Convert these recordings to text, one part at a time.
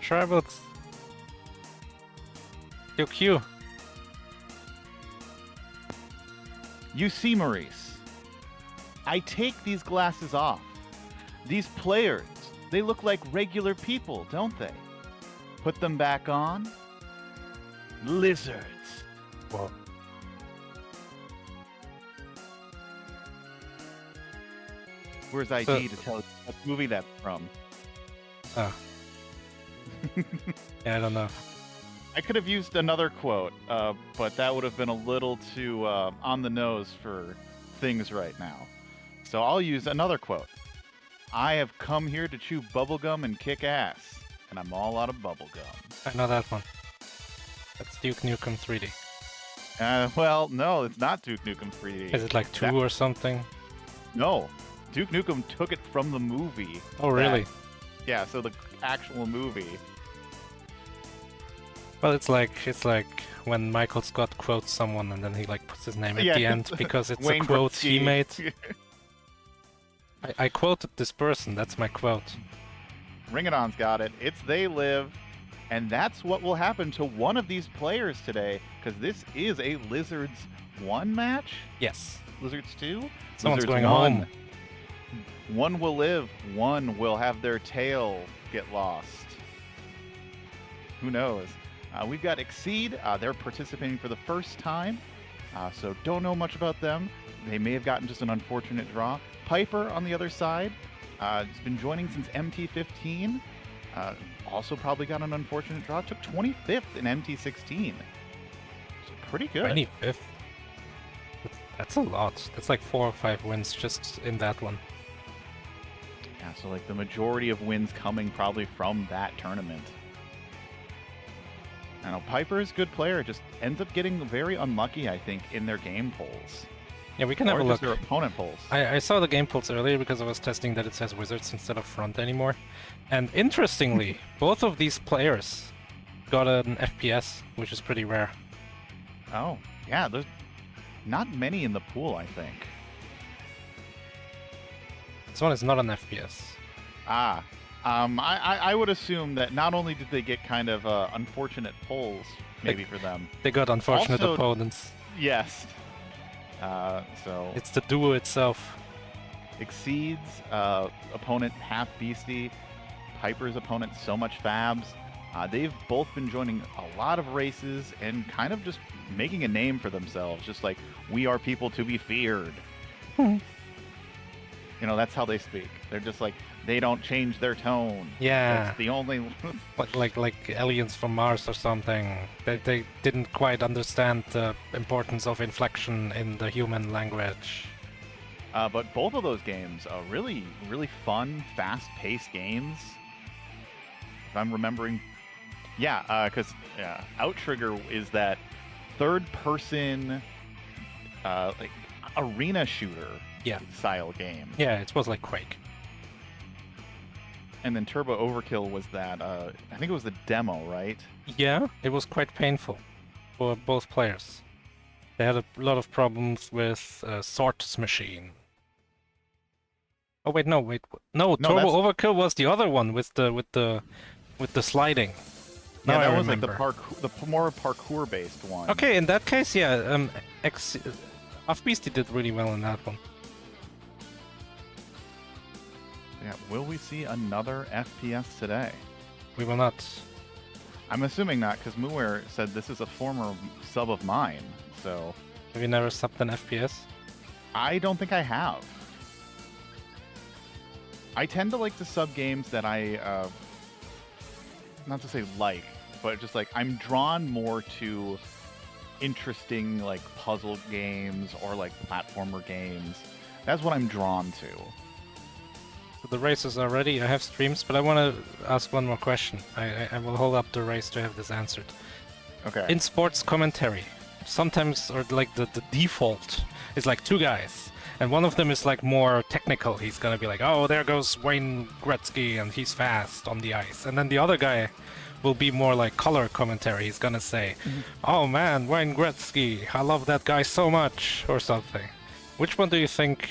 Tribal. QQ. You see, Maurice, I take these glasses off. These players, they look like regular people, don't they? Put them back on. Lizards. Whoa. Where's ID to tell us what movie that's from? Oh. Yeah, I don't know. I could have used another quote, but that would have been a little too on the nose for things right now. So I'll use another quote. I have come here to chew bubblegum and kick ass, and I'm all out of bubblegum. I know that one. That's Duke Nukem 3D. Well, no, it's not Duke Nukem 3D. Is it like 2 or something? No. Duke Nukem took it from the movie. Oh, really? Yeah, so the actual movie. Well, it's like when Michael Scott quotes someone and then he like puts his name at the end because it's Wayne a quote Gretzky. he made. I quoted this person. That's my quote. Ring It On's got it. It's They Live. And that's what will happen to one of these players today, because this is a Lizards 1 match? Yes. Lizards 2? Someone's Lizards going 1. home. One will live, one will have their tail get lost. Who knows? We've got Exceed. They're participating for the first time, so don't know much about them. They may have gotten just an unfortunate draw. Pieper on the other side has been joining since MT15. Also probably got an unfortunate draw. Took 25th in MT16. So pretty good. 25th? That's a lot. That's like 4 or 5 wins just in that one. Yeah, so like the majority of wins coming probably from that tournament. I know Piper is a good player, just ends up getting very unlucky, I think, in their game polls. Yeah, we can have a Or look. just their opponent polls. I saw the game polls earlier because I was testing that it says Wizards instead of Front anymore. And interestingly, both of these players got an FPS, which is pretty rare. Oh, yeah, there's not many in the pool, I think. This one is not an FPS. I would assume that not only did they get kind of unfortunate polls, maybe for them. They got unfortunate Also- opponents. Yes. So It's the duo itself. Exceeds opponent half beastie, Piper's opponent so much fabs. They've both been joining a lot of races and kind of just making a name for themselves. Just like, we are people to be feared. You know, that's how they speak. They're just like, they don't change their tone. Yeah. That's the only... like aliens from Mars or something. They didn't quite understand the importance of inflection in the human language. But both of those games are really, really fun, fast-paced games. If I'm remembering... Yeah, because Outrigger is that third-person like arena shooter style game. Yeah, it was like Quake. And then Turbo Overkill was that, I think it was the demo, right? Yeah, it was quite painful for both players. They had a lot of problems with Sort's machine. Oh wait, no, Turbo Overkill was the other one with the sliding. Yeah, Now that I was like remember. the more parkour-based one. Okay, in that case, yeah, Off-Beastie did really well in that one. Yeah, will we see another FPS today? We will not. I'm assuming not, because Muir said this is a former sub of mine, so... Have you never subbed an FPS? I don't think I have. I tend to like to sub games that I, not to say like, but just like, I'm drawn more to interesting, like, puzzle games or, like, platformer games. That's what I'm drawn to. So the races are ready. I have streams, but I want to ask one more question. I will hold up the race to have this answered. Okay. In sports commentary, sometimes, or like the default is like 2 guys, and one of them is like more technical. He's gonna be like, oh, there goes Wayne Gretzky, and he's fast on the ice. And then the other guy will be more like color commentary. He's gonna say, oh man, Wayne Gretzky, I love that guy so much, or something. Which one do you think,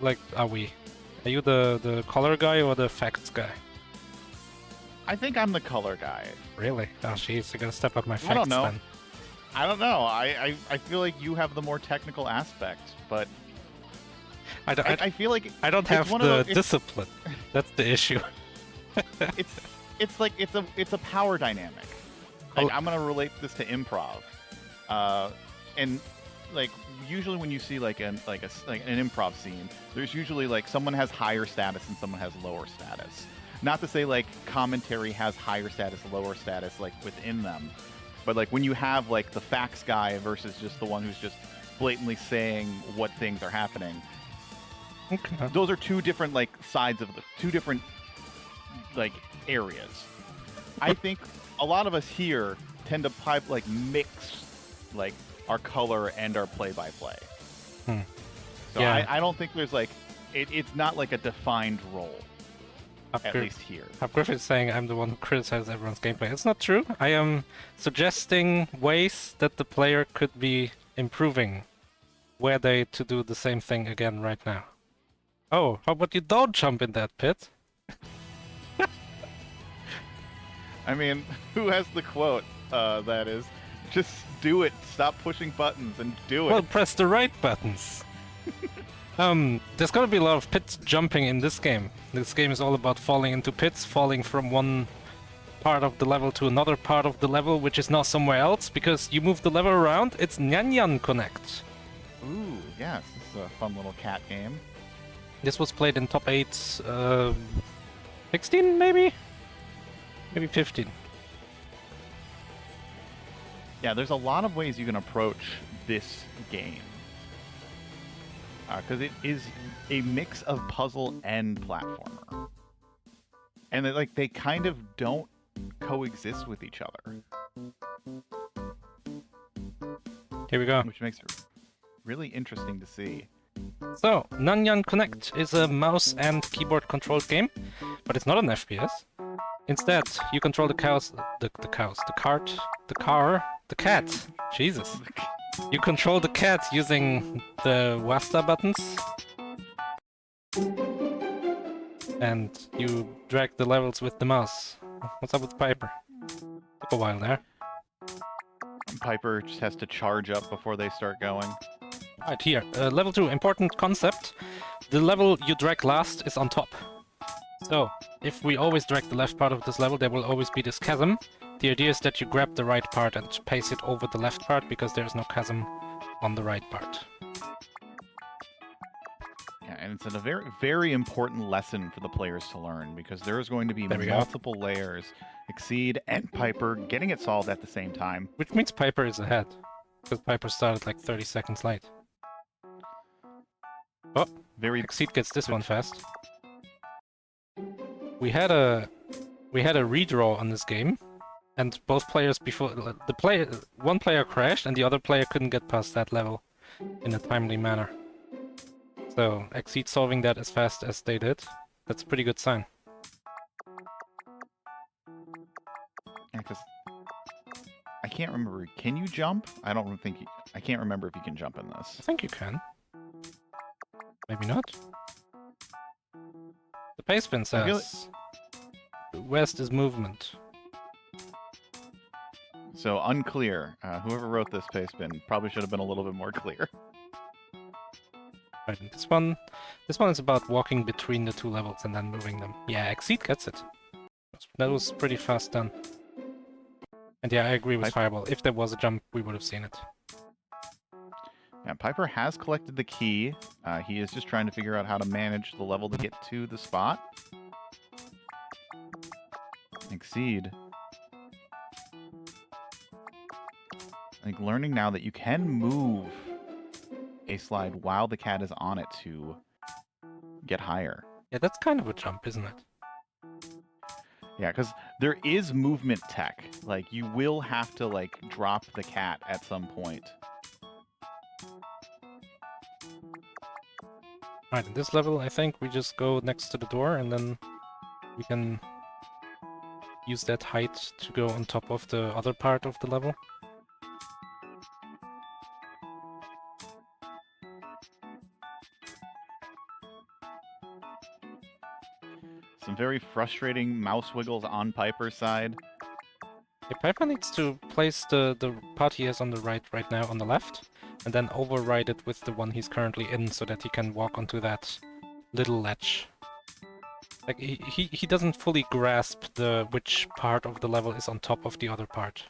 like, are we? Are you the color guy or the facts guy? I think I'm the color guy. Really? Oh, jeez, you're gonna step up my facts I don't know. then. I don't know. I feel like you have the more technical aspect, but I feel like I don't have the discipline. That's the issue. it's like it's a power dynamic. Like, I'm gonna relate this to improv, and like usually when you see like an improv scene, there's usually like someone has higher status and someone has lower status. Not to say like commentary has higher status, lower status like within them, but like when you have like the facts guy versus just the one who's just blatantly saying what things are happening. Okay. Those are two different like sides of the two different like areas. I think a lot of us here tend to mix like our color and our play-by-play. So yeah. I don't think there's like it's not like a defined role. At least here. Upgriff is saying I'm the one who criticizes everyone's gameplay. It's not true. I am suggesting ways that the player could be improving were they to do the same thing again right now. Oh, how about you don't jump in that pit? I mean, who has the quote that is, just do it, stop pushing buttons and do it. Well, press the right buttons. There's gonna be a lot of pit jumping in this game. This game is all about falling into pits, falling from one part of the level to another part of the level, which is now somewhere else, because you move the level around. It's Nyan Connect. Ooh, yes, this is a fun little cat game. This was played in top 8, 16 maybe? Maybe 15. Yeah, there's a lot of ways you can approach this game. Because it is a mix of puzzle and platformer. And they kind of don't coexist with each other. Here we go. Which makes it really interesting to see. So, Nyan Connect is a mouse and keyboard controlled game, but it's not an FPS. Instead, you control the cat. Jesus. You control the cat using the WASD buttons. And you drag the levels with the mouse. What's up with Pieper? Took a while there. Pieper just has to charge up before they start going. Right here, level 2, important concept. The level you drag last is on top. So, if we always drag the left part of this level, there will always be this chasm. The idea is that you grab the right part and paste it over the left part, because there's no chasm on the right part. Yeah, and it's a very, very important lesson for the players to learn, because there's going to be multiple layers. Exceed and Pieper getting it solved at the same time. Which means Pieper is ahead, because Pieper started like 30 seconds late. Oh, Exceed gets this one fast. We had a redraw on this game, and both players one player crashed and the other player couldn't get past that level in a timely manner. So Exceed solving that as fast as they did, that's a pretty good sign. Yeah, because I can't remember. Can you jump? I can't remember if you can jump in this. I think you can. Maybe not. The pace pin says west is movement. So unclear. Whoever wrote this pace pin probably should have been a little bit more clear. Right, and this one is about walking between the two levels and then moving them. Yeah, Exceed gets it. That was pretty fast done. And yeah, I agree with Fireball. If there was a jump, we would have seen it. Yeah, Pieper has collected the key. He is just trying to figure out how to manage the level to get to the spot. Exceed. Like learning now that you can move a slide while the cat is on it to get higher. Yeah, that's kind of a jump, isn't it? Yeah, because there is movement tech. Like, you will have to, like, drop the cat at some point. Right, in this level, I think we just go next to the door and then we can use that height to go on top of the other part of the level. Some very frustrating mouse wiggles on Pieper's side. Yeah, Pieper needs to place the part he has on the right now on the left, and then override it with the one he's currently in so that he can walk onto that little ledge. Like, he doesn't fully grasp which part of the level is on top of the other part.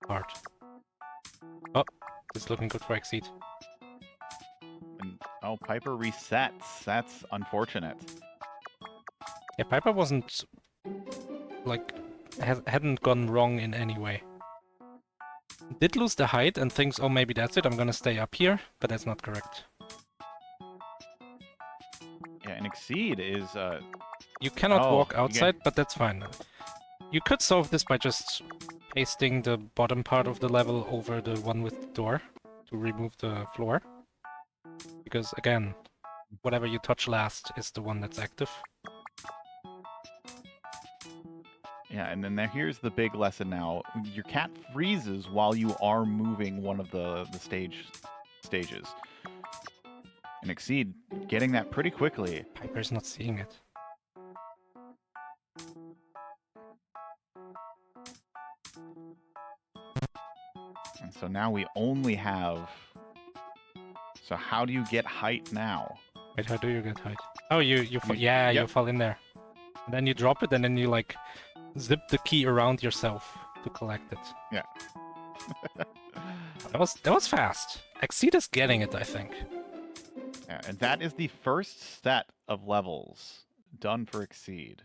Oh, this is looking good for Exceed. And, oh, Pieper resets. That's unfortunate. Yeah, Pieper wasn't, like, hadn't gone wrong in any way. Did lose the height and thinks, oh, maybe that's it, I'm gonna stay up here, but that's not correct. Yeah, and Exceed is, You cannot Oh, walk you outside, but that's fine. You could solve this by just pasting the bottom part of the level over the one with the door to remove the floor. Because, again, whatever you touch last is the one that's active. Yeah, and then here's the big lesson now. Your cat freezes while you are moving one of the stages. And Exceed getting that pretty quickly. Piper's not seeing it. And so now we only have... So how do you get height now? Wait, how do you get height? Oh, you fall in there. And then you drop it, and then you, like, zip the key around yourself to collect it. Yeah. That was fast. Exceed is getting it, I think. Yeah, and that is the first set of levels done for Exceed.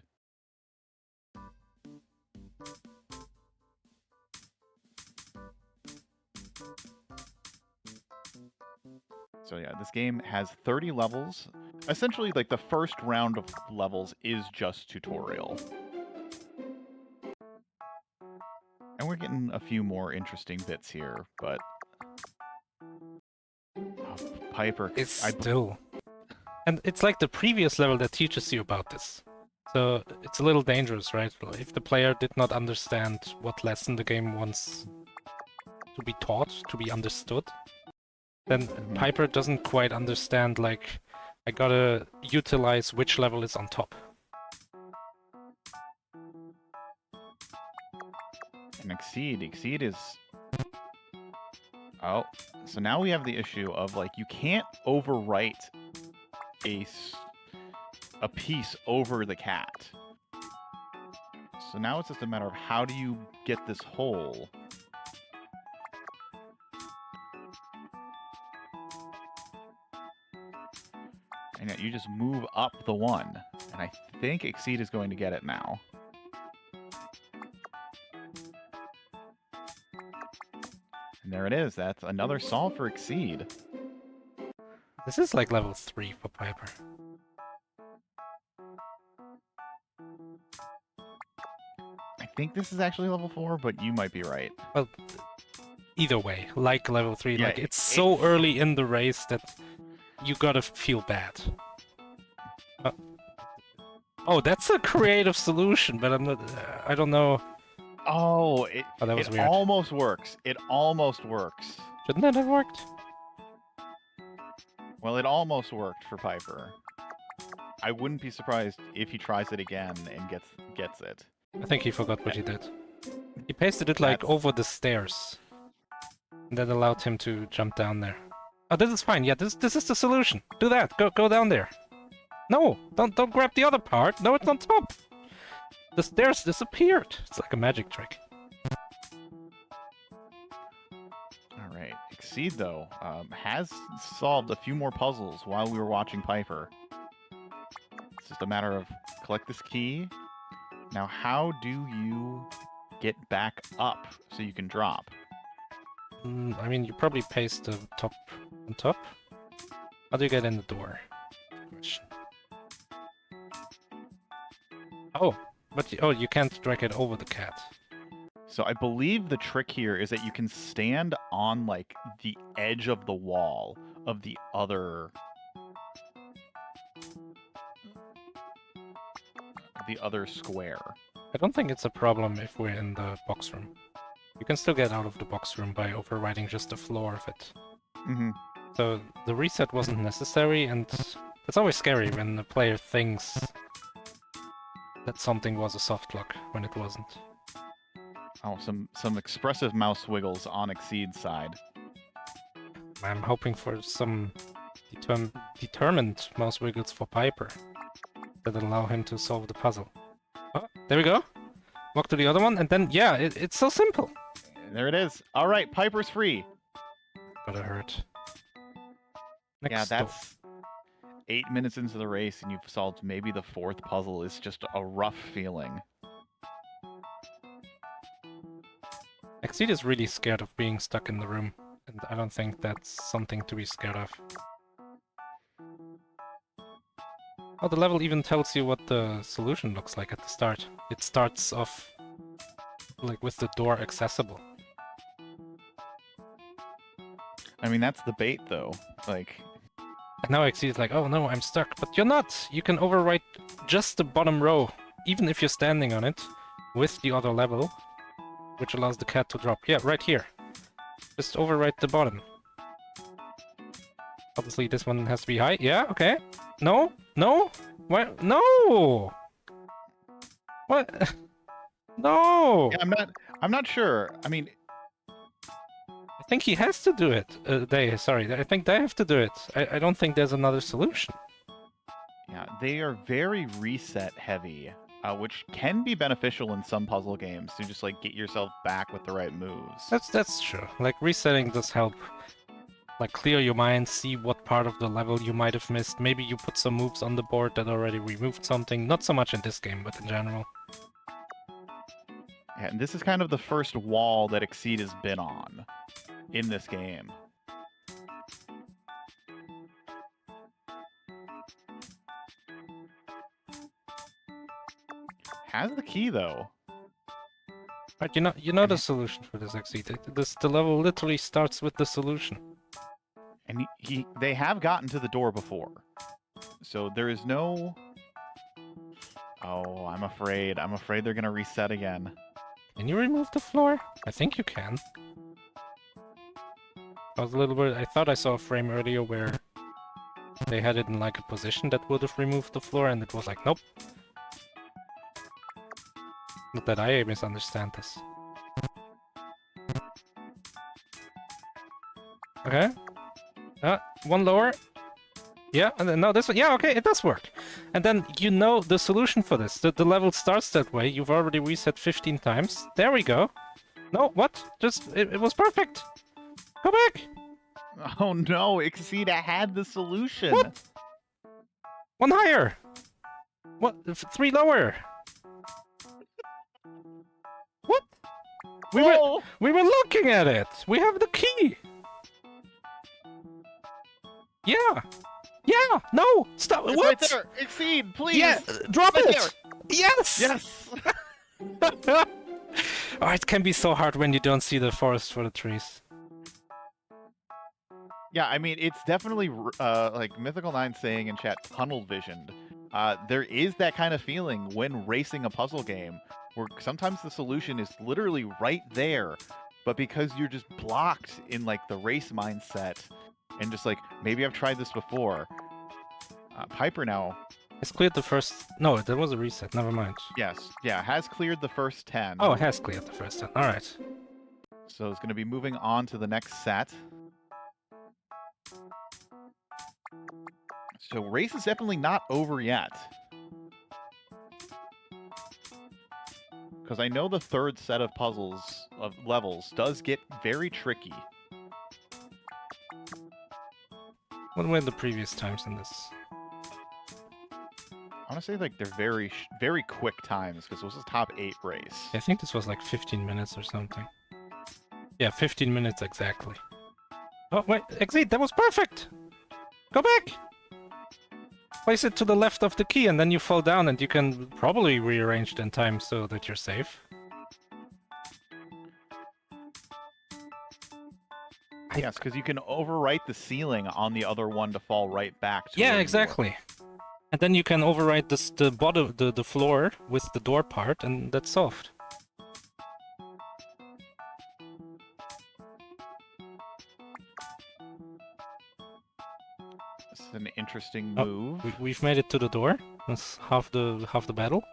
So yeah, this game has 30 levels. Essentially, like, the first round of levels is just tutorial. And we're getting a few more interesting bits here, but... Oh, Pieper... It's still... And it's like the previous level that teaches you about this. So it's a little dangerous, right? If the player did not understand what lesson the game wants to be taught, to be understood, then Pieper doesn't quite understand, like, I gotta utilize which level is on top. And Exceed is... Oh, so now we have the issue of, like, you can't overwrite a piece over the cat. So now it's just a matter of how do you get this hole? And yet you just move up the one. And I think Exceed is going to get it now. And there it is. That's another solve for Exceed. This is like level 3 for Pieper. I think this is actually level 4, but you might be right. Well, either way, like level 3, Yeah, like it's so early in the race that you gotta feel bad. Oh, that's a creative solution, but I'm not... I don't know... Oh, that was it weird. almost works. It almost works. Shouldn't that have worked? Well, it almost worked for Pieper. I wouldn't be surprised if he tries it again and gets it. I think he forgot what he did. He pasted it, like, over the stairs. And that allowed him to jump down there. Oh, this is fine. Yeah, this is the solution. Do that. Go down there. No! Don't grab the other part. No, it's on top! The stairs disappeared. It's like a magic trick. Alright. Exceed, though, has solved a few more puzzles while we were watching Pieper. It's just a matter of collect this key. Now, how do you get back up so you can drop? I mean, you probably paste the top on top. How do you get in the door? Question. Oh, but you can't drag it over the cat. So I believe the trick here is that you can stand on, like, the edge of the wall of the other square. I don't think it's a problem if we're in the box room. You can still get out of the box room by overriding just the floor of it. Mm-hmm. So the reset wasn't necessary, and it's always scary when the player thinks that something was a soft lock when it wasn't. Oh, some expressive mouse wiggles on Exceed's side. I'm hoping for some determined mouse wiggles for Pieper that allow him to solve the puzzle. Oh, there we go. Walk to the other one, and then, yeah, it's so simple. There it is. All right, Piper's free. Gotta hurt. Next Yeah, door. that's 8 minutes into the race, and you've solved maybe the 4th puzzle. It's just a rough feeling. Exceed is really scared of being stuck in the room, and I don't think that's something to be scared of. Oh, the level even tells you what the solution looks like at the start. It starts off like with the door accessible. I mean, that's the bait, though. Like, And now Exceed is like, oh no, I'm stuck. But you're not! You can overwrite just the bottom row, even if you're standing on it, with the other level, which allows the cat to drop. Yeah, right here. Just overwrite the bottom. Obviously this one has to be high. Yeah, okay. No? No? What? No! What? No! yeah, I'm not sure. I mean, I think he has to do it. I think they have to do it. I don't think there's another solution. yeah, they are very reset heavy, which can be beneficial in some puzzle games to just like get yourself back with the right moves. That's true. Like resetting does help. Like clear your mind, see what part of the level you might have missed. Maybe you put some moves on the board that already removed something. Not so much in this game, but in general. Yeah, and this is kind of the first wall that Exceed has been on in this game. Has the key though. Right, you know the solution for this Exceed. The level literally starts with the solution. And they have gotten to the door before. So there is no... Oh, I'm afraid. I'm afraid they're going to reset again. Can you remove the floor? I think you can. I was a little bit... I thought I saw a frame earlier where they had it in like a position that would have removed the floor, and it was like, nope. Not that I misunderstand this. Okay. One lower. Yeah, and then no, this one. Yeah, okay, it does work. And then you know the solution for this. The level starts that way. You've already reset 15 times. There we go. No, what? Just, it was perfect. Go back. Oh no, Exceed had the solution. What? One higher. What? 3 lower. What? We were looking at it. We have the key. Yeah. Yeah. No. Stop. It's What? right there. Exceed, please. Yeah. Drop Right it. there. Yes. Yes. Oh, it can be so hard when you don't see the forest for the trees. Yeah, I mean, it's definitely like Mythical 9 saying in chat, tunnel visioned. There is that kind of feeling when racing a puzzle game, where sometimes the solution is literally right there, but because you're just blocked in like the race mindset, and just like, maybe I've tried this before. Pieper now. It's cleared the first... No, there was a reset. Never mind. Yes, yeah, has cleared the first 10. Oh, it has cleared the first 10. Alright. So it's going to be moving on to the next set. So race is definitely not over yet. Because I know the third set of puzzles, of levels, does get very tricky. What were the previous times in this? I want to say like they're very quick times, because this was a top 8 race. I think this was like 15 minutes or something. Yeah, 15 minutes exactly. Oh, wait, Exceed, that was perfect! Go back! Place it to the left of the key and then you fall down and you can probably rearrange it in time so that you're safe. Yes, because you can overwrite the ceiling on the other one to fall right back to Yeah, where you exactly. And then you can overwrite the bottom, the floor with the door part, and that's solved. This is an interesting move. We've made it to the door. That's half the battle.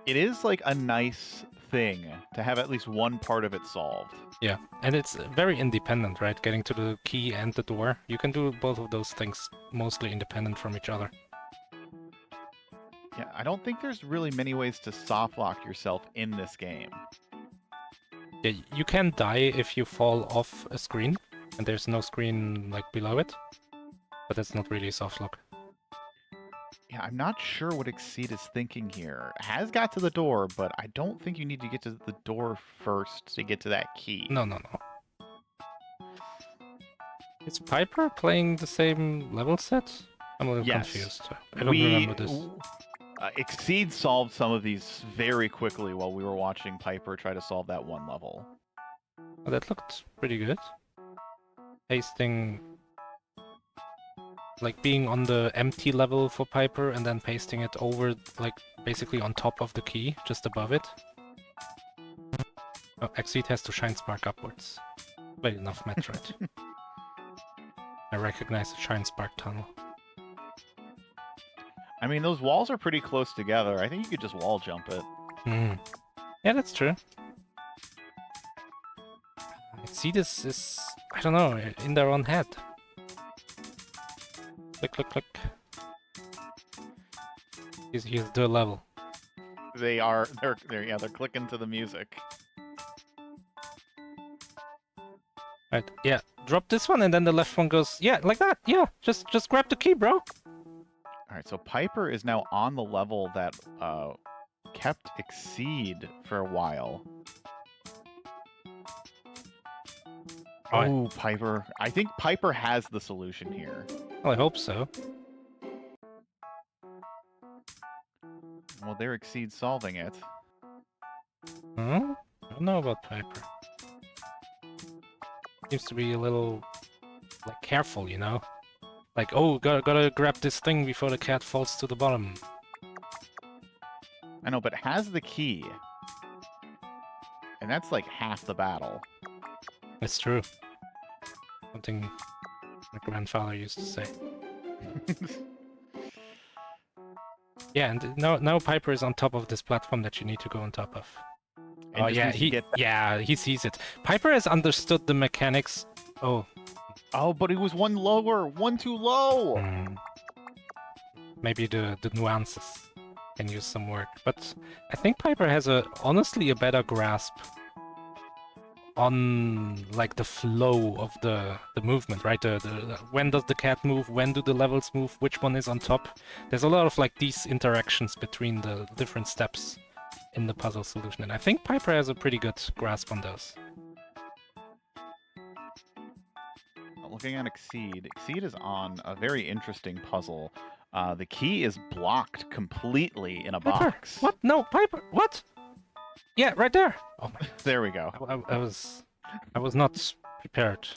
It is like a nice thing to have at least one part of it solved. Yeah, and it's very independent, right? Getting to the key and the door. You can do both of those things mostly independent from each other. Yeah, I don't think there's really many ways to soft lock yourself in this game. Yeah, you can die if you fall off a screen, and there's no screen like below it. But that's not really a soft lock. Yeah, I'm not sure what Exceed is thinking here. Has got to the door, but I don't think you need to get to the door first to get to that key. No, no, no. Is Pieper playing the same level set? I'm a little Yes. confused. I don't remember this. Exceed solved some of these very quickly while we were watching Pieper try to solve that one level. Oh, that looked pretty good. Pasting... Like being on the empty level for Pieper and then pasting it over, like, basically on top of the key, just above it. Oh, Exceed has to shine spark upwards. Wait, enough Metroid. I recognize the shine spark tunnel. I mean, those walls are pretty close together. I think you could just wall jump it. Hmm. Yeah, that's true. Exceed is, I don't know, in their own head. Click, click, click. He's the level. They're clicking to the music. Right, yeah. Drop this one and then the left one goes, yeah, like that, yeah. Just grab the key, bro. All right, so Pieper is now on the level that kept Exceed for a while. Oh, Pieper. I think Pieper has the solution here. Well, I hope so. Well, there Exceed solving it. Huh? I don't know about Pieper. Seems to be a little, like, careful, you know? Like, oh, gotta grab this thing before the cat falls to the bottom. I know, but has the key. And that's like half the battle. It's true. Something my grandfather used to say. Yeah, and now Pieper is on top of this platform that you need to go on top of. And Oh yeah, he sees it. Pieper has understood the mechanics. Oh. Oh, but it was one lower, one too low. Maybe the nuances can use some work, but I think Pieper has honestly a better grasp on like the flow of the movement, right? The when does the cat move? When do the levels move? Which one is on top? There's a lot of like these interactions between the different steps in the puzzle solution, and I think Pieper has a pretty good grasp on those. Looking at Exceed, Exceed is on a very interesting puzzle. The key is blocked completely in a Pieper, box. what? No, Pieper, what? Yeah, right there. Oh my. There we go. I was not prepared.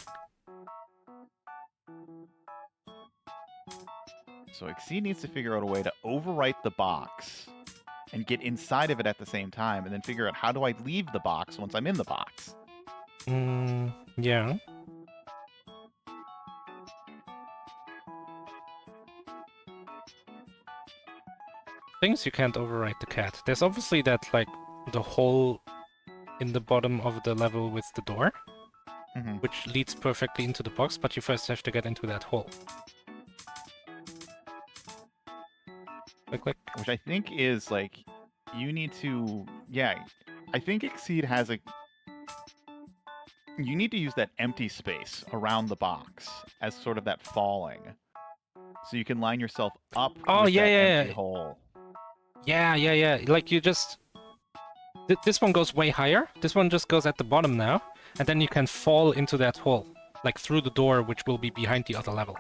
So Exceed needs to figure out a way to overwrite the box and get inside of it at the same time, and then figure out how do I leave the box once I'm in the box. Yeah. Things you can't overwrite the cat. There's obviously that, like, the hole in the bottom of the level with the door, which leads perfectly into the box, but you first have to get into that hole. Click, click. Which I think is, like, you need to... Yeah, I think Exceed has a... You need to use that empty space around the box as sort of that falling. So you can line yourself up with that empty hole. Yeah. Like, you just... This one goes way higher. This one just goes at the bottom now. And then you can fall into that hole. Like, through the door, which will be behind the other level.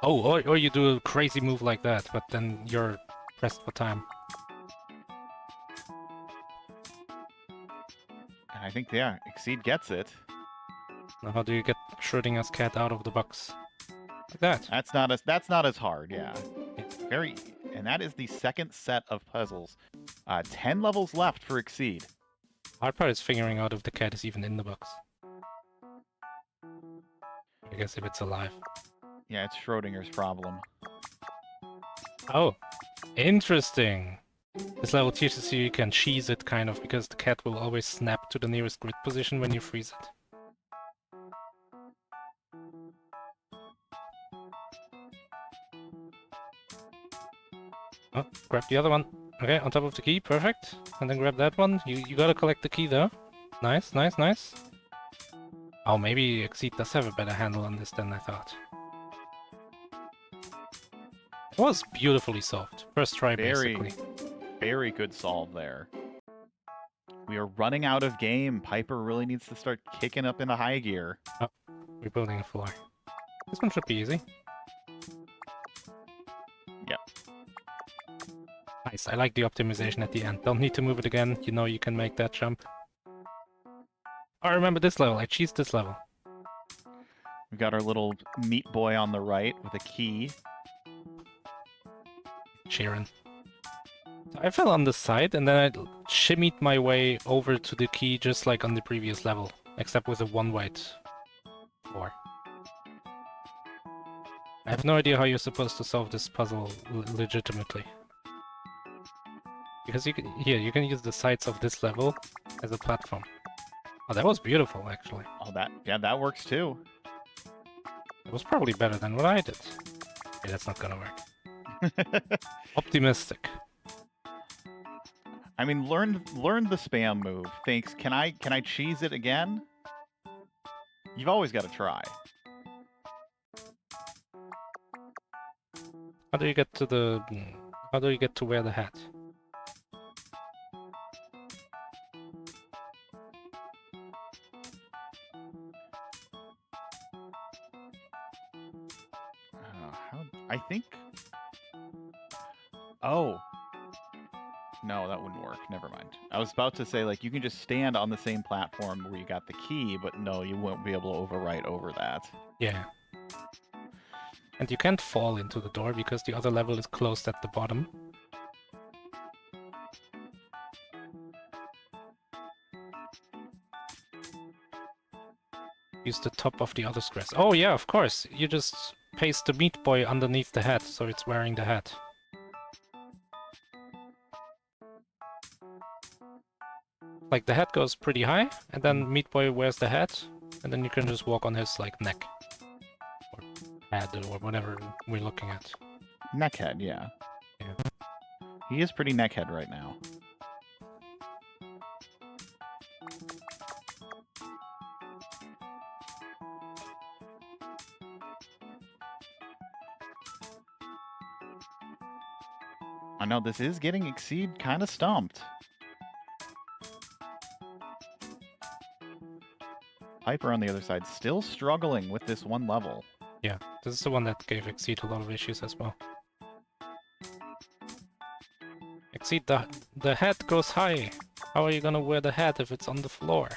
Oh, or you do a crazy move like that, but then you're pressed for time. And I think, yeah, Exceed gets it. Now how do you get Schrodinger's cat out of the box? Like that. That's not as hard, yeah. And that is the second set of puzzles. 10 levels left for Exceed. Hard part is figuring out if the cat is even in the box. I guess if it's alive. Yeah, it's Schrodinger's problem. Oh, interesting. This level teaches you can cheese it, kind of, because the cat will always snap to the nearest grid position when you freeze it. Oh, grab the other one. Okay, on top of the key, perfect. And then grab that one. You gotta collect the key though. Nice, nice, nice. Oh, maybe Exceed does have a better handle on this than I thought. It was beautifully solved. First try, basically. Very good solve there. We are running out of game. Pieper really needs to start kicking up into high gear. Oh, rebuilding a floor. This one should be easy. Yep. Nice, I like the optimization at the end. Don't need to move it again, you know you can make that jump. I remember this level, I cheesed this level. We've got our little meat boy on the right with a key. Cheering. So I fell on the side and then I shimmied my way over to the key just like on the previous level, except with a one white floor. I have no idea how you're supposed to solve this puzzle legitimately. Because you can use the sides of this level as a platform. Oh, that was beautiful, actually. Oh, that works too. It was probably better than what I did. Okay, that's not gonna work. Optimistic. I mean, learn the spam move. Thinks, can I cheese it again? You've always got to try. How do you get to how do you get to wear the hat? I think... Oh. No, that wouldn't work. Never mind. I was about to say, like, you can just stand on the same platform where you got the key, but no, you won't be able to overwrite over that. Yeah. And you can't fall into the door because the other level is closed at the bottom. Use the top of the other squares. Oh yeah, of course. You just paste the meat boy underneath the hat, so it's wearing the hat. Like the hat goes pretty high, and then meat boy wears the hat, and then you can just walk on his like neck. Or head, or whatever we're looking at. Neckhead, yeah. Yeah. He is pretty neckhead right now. I know this is getting Exceed kind of stumped. Pieper on the other side still struggling with this one level. Yeah, this is the one that gave Exceed a lot of issues as well. Exceed, the hat goes high. How are you gonna wear the hat if it's on the floor?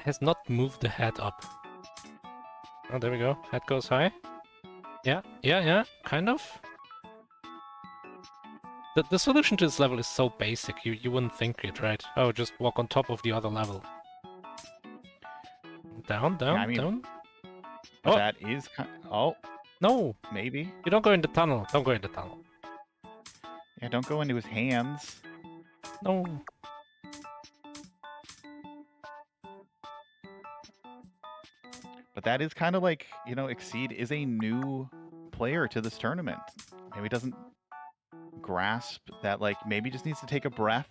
Has not moved the hat up. Oh, there we go. Hat goes high. Yeah, kind of. The solution to this level is so basic, you wouldn't think it, right? Oh, just walk on top of the other level. Down, down. But Oh! that is kind oh, No! maybe. You don't go in the tunnel. Don't go in the tunnel. Yeah, don't go into his hands. No. But that is kind of like, you know, Exceed is a new player to this tournament. Maybe doesn't grasp that, like, maybe just needs to take a breath.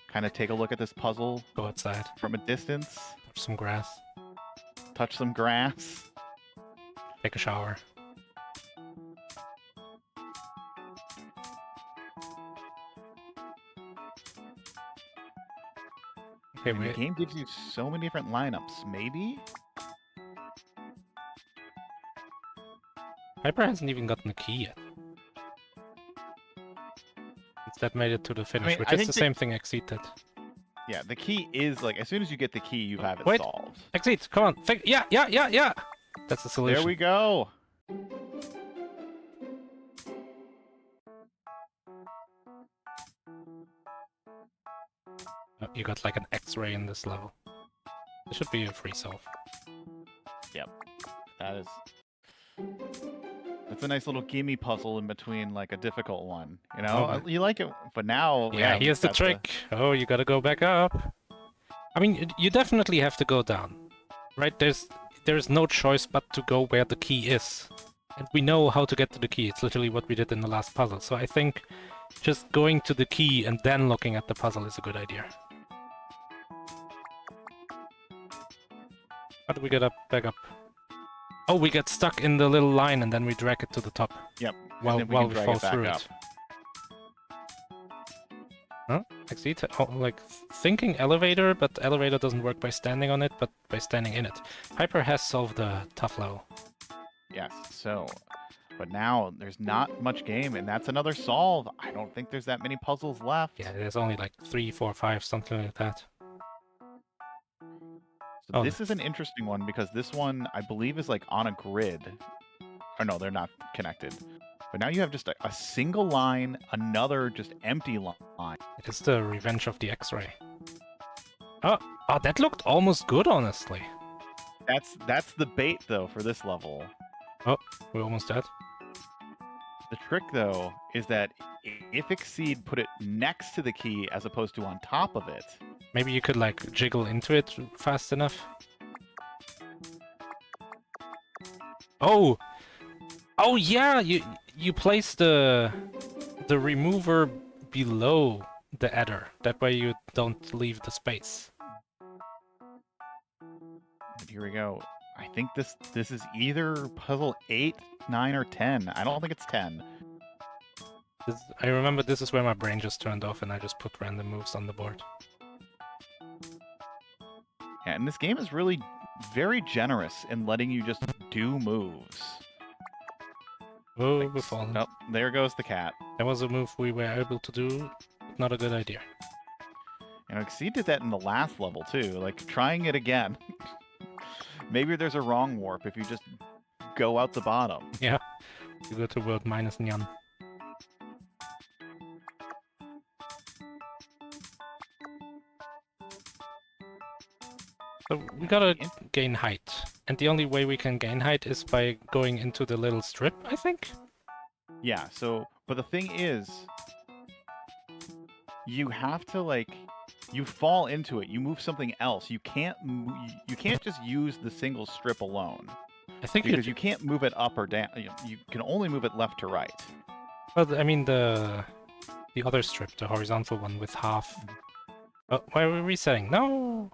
Kind of take a look at this puzzle. Go outside. From a distance. Touch some grass. Touch some grass. Take a shower. Okay, The game gives you so many different lineups. Maybe? Pieper hasn't even gotten a key yet. Instead made it to the finish, which is the same thing Exceed did. Yeah, the key is, like, as soon as you get the key, you have it Wait. solved. Exceed, come on. Yeah! That's the solution. There we go. Oh, you got like an X-ray in this level. This should be a free solve. Yep. That is... That's a nice little gimme puzzle in between, like, a difficult one. You know? Oh, You like it, but now... yeah, here's the trick. Oh, you gotta go back up. I mean, you definitely have to go down. Right? There's no choice but to go where the key is. And we know how to get to the key. It's literally what we did in the last puzzle. So I think just going to the key and then looking at the puzzle is a good idea. How do we get up? Back up? Oh, we get stuck in the little line and then we drag it to the top. Yep. While we we fall back through up. it. Huh? Exit? Oh, like thinking elevator, but elevator doesn't work by standing on it, but by standing in it. Pieper has solved the tough level. Yes, so... But now, there's not much game, and that's another solve. I don't think there's that many puzzles left. Yeah, there's only like 3, 4, 5, something like that. So this is an interesting one, because this one, I believe, is like on a grid. Or no, they're not connected. But now you have just a single line, another just empty line. It is the revenge of the X-ray. Oh, that looked almost good, honestly. That's the bait, though, for this level. Oh, we're almost dead. The trick, though, is that if Exceed put it next to the key as opposed to on top of it... Maybe you could, like, jiggle into it fast enough. Oh! Oh, yeah! You place the remover below the adder. That way you don't leave the space. Here we go. I think this is either puzzle 8, 9, or 10. I don't think it's 10. I remember this is where my brain just turned off and I just put random moves on the board. Yeah, and this game is really very generous in letting you just do moves. Oh, we're falling. Oh, there goes the cat. That was a move we were able to do, but not a good idea. You know, Exceed did that in the last level, too. Like, trying it again. Maybe there's a wrong warp if you just go out the bottom. Yeah, you go to world minus Nyan. So we gotta gain height, and the only way we can gain height is by going into the little strip, I think? Yeah, so, but the thing is, you have to, like, you fall into it, you move something else. You can't just use the single strip alone. I think because you can't move it up or down. You can only move it left to right. Well, I mean the other strip, the horizontal one with half. Oh, why are we resetting? No.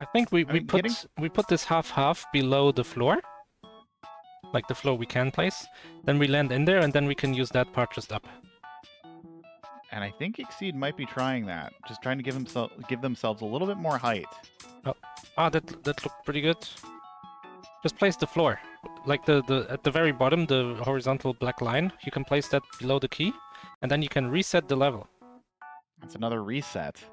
I think we put this half below the floor, like the floor we can place. Then we land in there, and then we can use that part just up. And I think Exceed might be trying that, just trying to give themselves a little bit more height. Oh, that looked pretty good. Just place the floor, like at the very bottom, the horizontal black line. You can place that below the key, and then you can reset the level. That's another reset.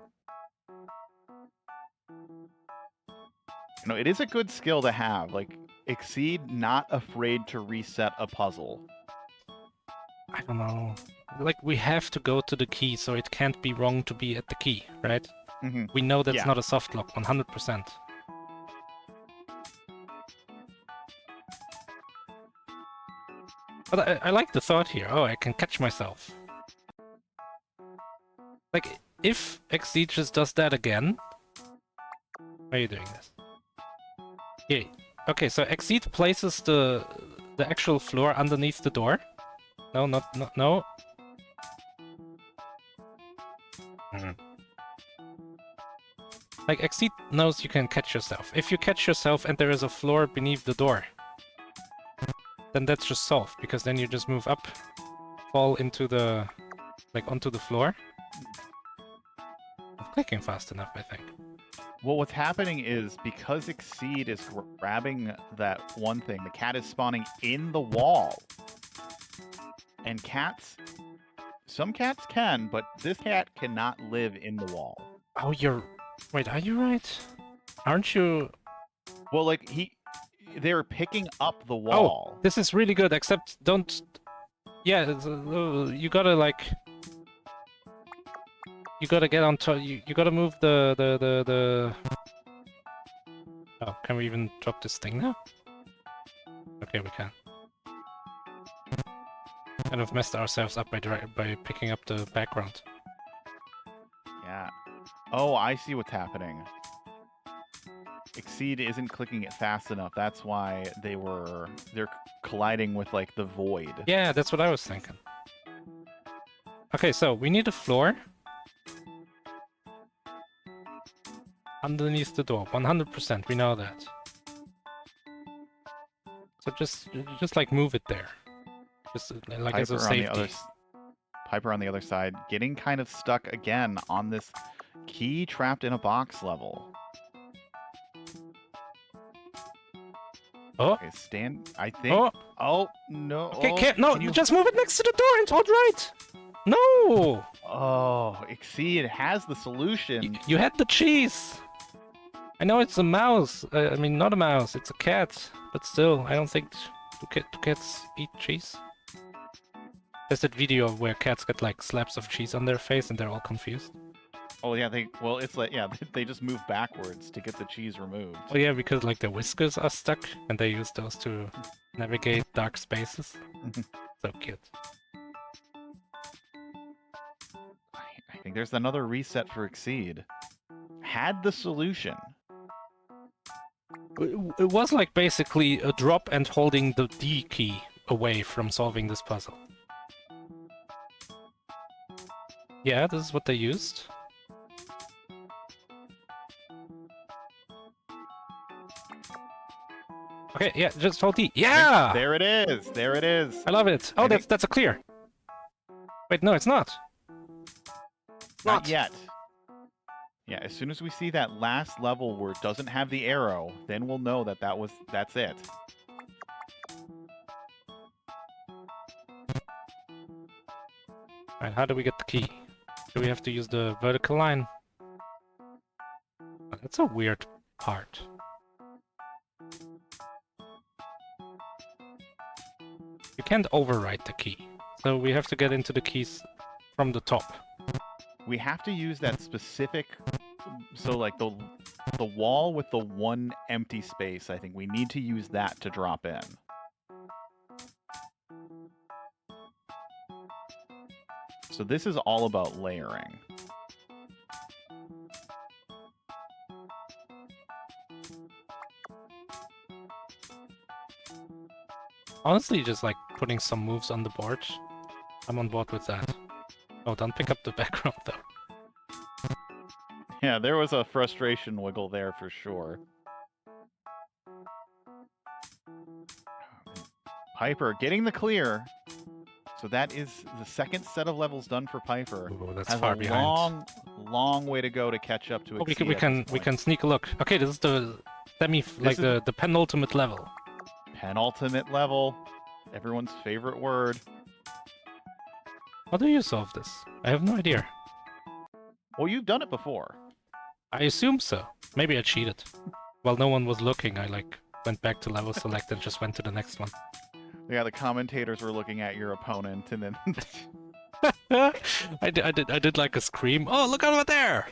You know, it is a good skill to have. Like, Exceed not afraid to reset a puzzle. I don't know. Like, we have to go to the key, so it can't be wrong to be at the key, right? Mm-hmm. We know that's not a soft lock, 100%. But I like the thought here. Oh, I can catch myself. Like, if Exceed just does that again... Why are you doing this? Yeah. Okay, so Exceed places the actual floor underneath the door. No, no. Like, Exceed knows you can catch yourself. If you catch yourself and there is a floor beneath the door, then that's just solved, because then you just move up, fall into the... like, onto the floor. I'm clicking fast enough, I think. Well, what's happening is, because Exceed is grabbing that one thing, the cat is spawning in the wall. And cats... Some cats can, but this cat cannot live in the wall. Oh, you're... Wait, are you right? Aren't you... Well, like, they're picking up the Oh, wall. this is really good, except don't... Yeah, you gotta, like... You gotta get on top... You gotta move the... Oh, can we even drop this thing now? Okay, we can. Kind of messed ourselves up by picking up the background. Yeah. Oh, I see what's happening. Exceed isn't clicking it fast enough. That's why they're colliding with like the void. Yeah, that's what I was thinking. Okay, so we need a floor. Underneath the door, 100%, we know that. So just like move it there. Just like as a safety. Pieper on the other side, getting kind of stuck again on this key trapped in a box level. Oh. Okay, I think. Oh no. Okay, oh, can't. No, just move it next to the door. It's all right. No. Oh, Exceed has the solution. You had the cheese. I know it's a mouse. I mean, not a mouse. It's a cat. But still, I don't think do cats eat cheese. There's that video where cats get like slabs of cheese on their face and they're all confused. Oh yeah, it's like they just move backwards to get the cheese removed. Oh yeah, because like their whiskers are stuck and they use those to navigate dark spaces. So cute. I think there's another reset for Exceed. Had the solution. It was like basically a drop and holding the D key away from solving this puzzle. Yeah, this is what they used. Okay, yeah, just hold D. Yeah! There it is. There it is. I love it. Oh, that's a clear. Wait, no, it's not. Not yet. Yeah, as soon as we see that last level where it doesn't have the arrow, then we'll know that's it. Alright, how do we get the key? Do we have to use the vertical line? Oh, that's a weird part. You can't overwrite the key, so we have to get into the keys from the top. We have to use that specific, so like the wall with the one empty space, I think we need to use that to drop in. So this is all about layering. Honestly, just like putting some moves on the board. I'm on board with that. Oh, don't pick up the background though. Yeah, there was a frustration wiggle there for sure. Pieper getting the clear. So that is the second set of levels done for Pieper. Ooh, that's has far a behind. long way to go to catch up to. Oh, we can sneak a look. Okay, this is the the penultimate level. Penultimate level. Everyone's favorite word. How do you solve this? I have no idea. Well, you've done it before. I assume so. Maybe I cheated. While no one was looking, I like went back to level select and just went to the next one. Yeah, the commentators were looking at your opponent, and then I did like a scream. Oh, look over there!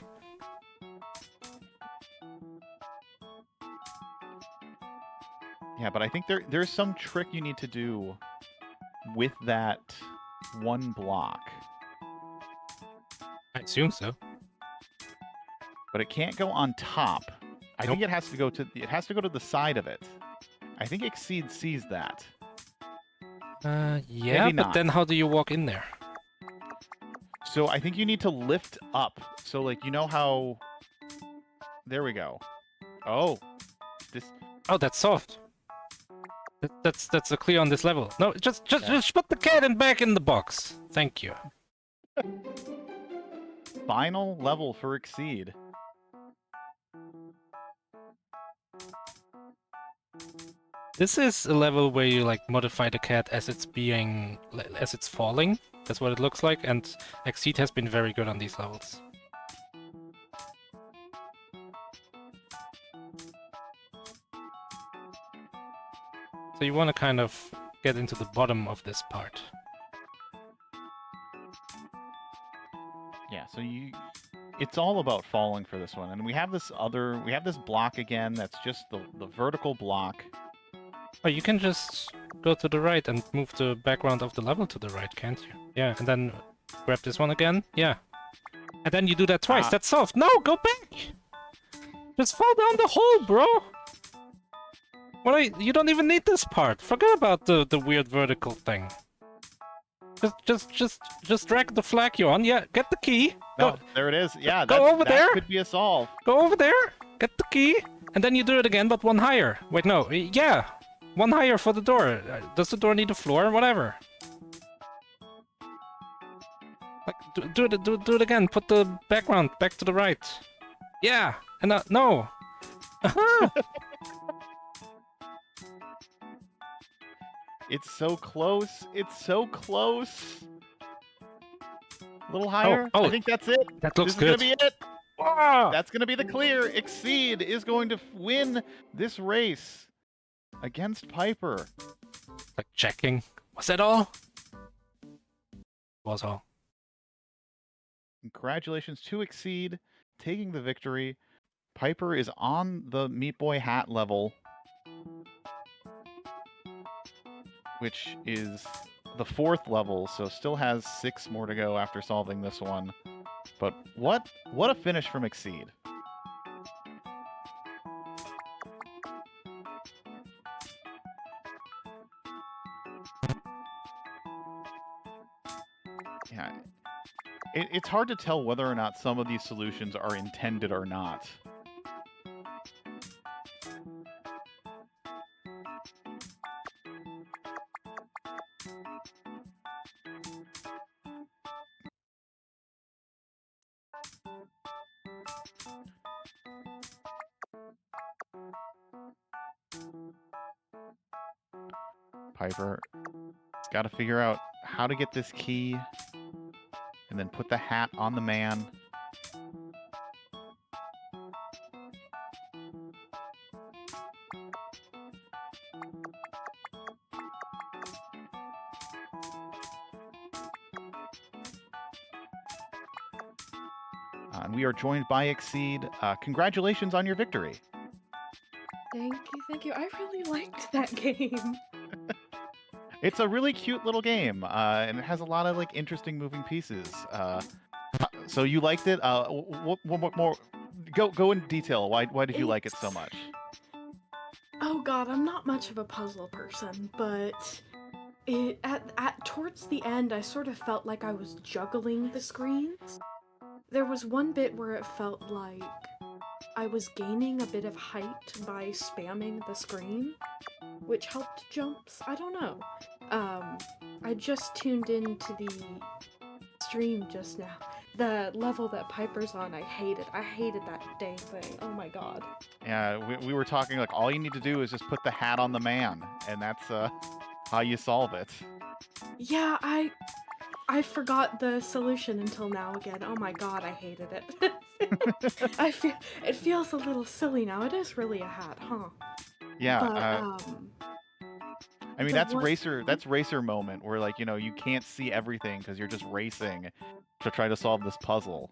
Yeah, but I think there's some trick you need to do with that one block. I assume so. But it can't go on top. I think it has to go to the side of it. I think Exceed sees that. Yeah, but then how do you walk in there? So I think you need to lift up. So like, you know how... There we go. Oh. Oh, that's soft. That's a clear on this level. No, just put the cat back in the box. Thank you. Final level for Exceed. This is a level where you like modify the cat as it's falling. That's what it looks like, and Exceed has been very good on these levels. So you want to kind of get into the bottom of this part. Yeah, so it's all about falling for this one. And we have this block again that's just the vertical block. Oh, you can just go to the right and move the background of the level to the right, can't you? Yeah, and then grab this one again. Yeah. And then you do that twice. That's solved. No, go back! Just fall down the hole, bro! You don't even need this part. Forget about the weird vertical thing. Just drag the flag you're on. Yeah, get the key. No, there it is. Yeah, go over there. That could be a solve. Go over there. Get the key, and then you do it again, but one higher. Wait, no. Yeah, one higher for the door. Does the door need a floor? Whatever. Like, do it again. Put the background back to the right. Yeah, and no. It's so close. It's so close. A little higher. Oh, I think that's it. That looks good. This is gonna be it. Ah! That's gonna be the clear. Exceed is going to win this race against Pieper. Like checking. Was that all? Was all. Congratulations to Exceed, taking the victory. Pieper is on the Meat Boy hat level, which is the 4th level, so still has 6 more to go after solving this one. But what a finish from Exceed. Yeah, it's hard to tell whether or not some of these solutions are intended or not. Pieper has got to figure out how to get this key and then put the hat on the man. And we are joined by Exceed. Congratulations on your victory. Thank you. I really liked that game. It's a really cute little game, and it has a lot of like interesting moving pieces. So you liked it? What more? Go in detail. Why did you like it so much? Oh God, I'm not much of a puzzle person, but towards the end, I sort of felt like I was juggling the screens. There was one bit where it felt like I was gaining a bit of height by spamming the screen, which helped jumps. I don't know. I just tuned into the stream just now. The level that Pieper's on, I hated that dang thing. Oh my God. Yeah, we were talking like all you need to do is just put the hat on the man, and that's how you solve it. Yeah, I forgot the solution until now again. Oh my God, I hated it. It feels a little silly now. It is really a hat, huh? Yeah. But, I mean, that's racer moment where like, you can't see everything because you're just racing to try to solve this puzzle.